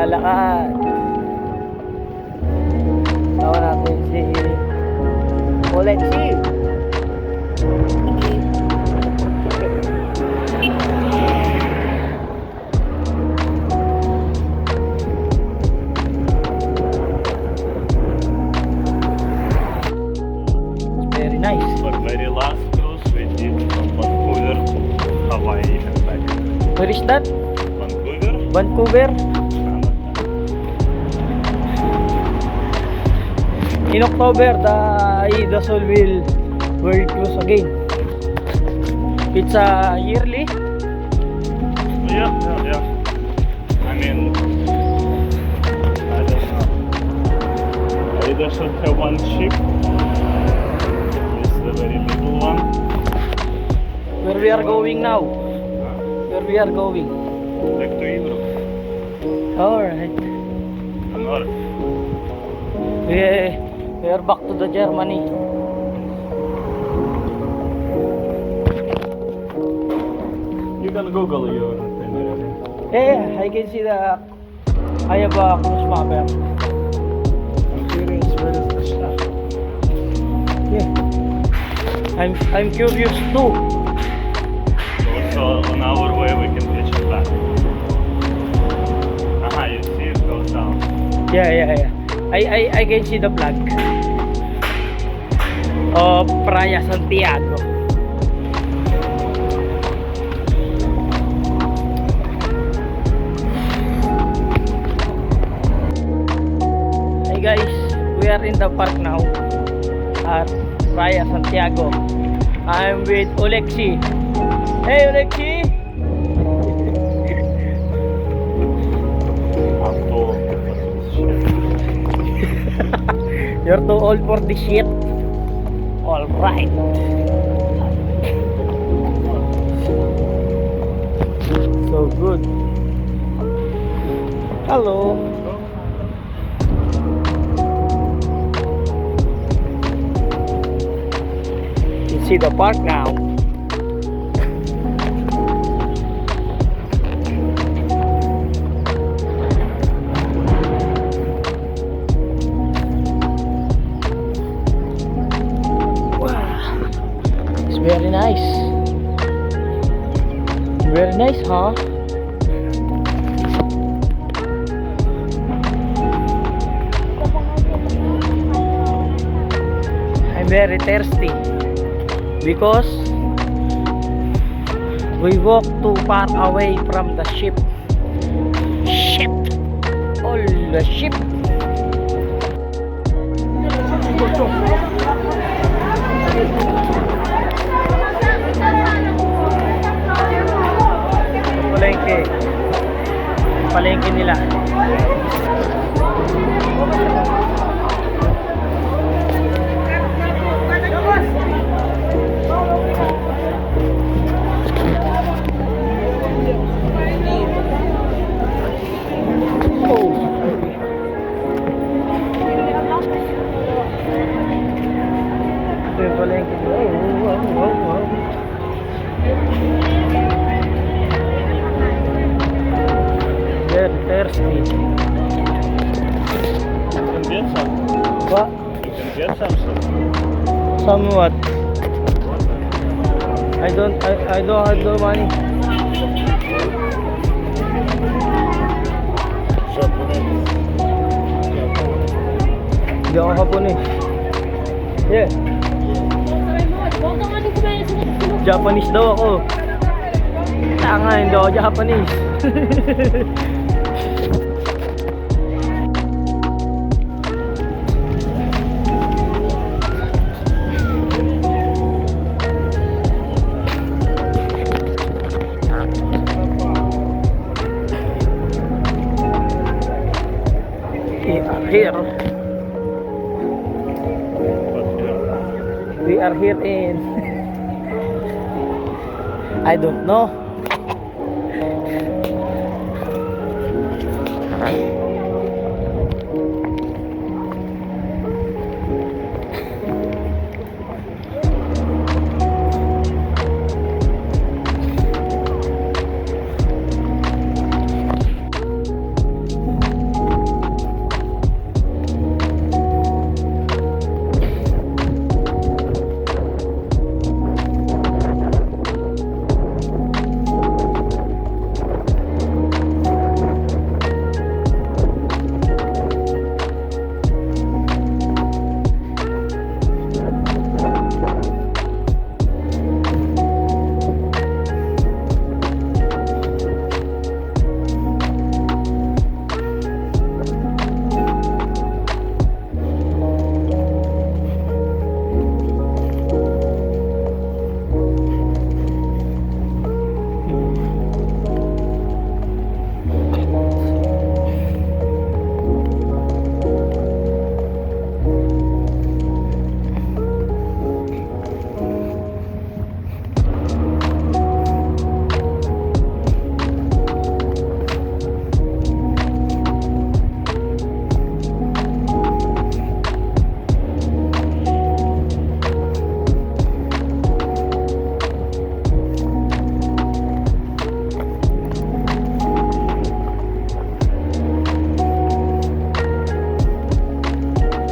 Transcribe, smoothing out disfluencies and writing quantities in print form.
Naglalakad. Tawa natin si Olexi. Very nice. But very last cruise we did from Vancouver to Hawaii and back. Where is that? Vancouver, Vancouver. Canada. In October, the Sol will World Cruise again. It's a yearly. Yeah. I mean, I don't know. I either should have one ship. This is the very little one. Where we are going now? Where we are going? Back to Europe. Alright. North. We are back to the Germany. You can Google your itinerary. Yeah, I can see the I have a cruise mapper. I'm curious where is the shop. Yeah. I'm curious too. Also on our way we can catch it back. Aha, you see it goes down. Yeah. I can see the flag of Praia Santiago. Hey guys, we are in the park now at Praia Santiago. I'm with Olexi. Hey Olexi! I'm told shit. You're too old for this shit. Alright. So good. Hello. You see the park now. Very nice. Very nice, huh? I'm very thirsty because we walk too far away from the ship. All the ship. Palengke nila. Ito yung palengke nila. Very thirsty. You can get some. What? You can get some stuff. Somewhat. I don't have no money. Hindi ako Hapon eh. Yeah. Japanese daw ako. Tanga, hindi ako Japanese. We are here in I don't know.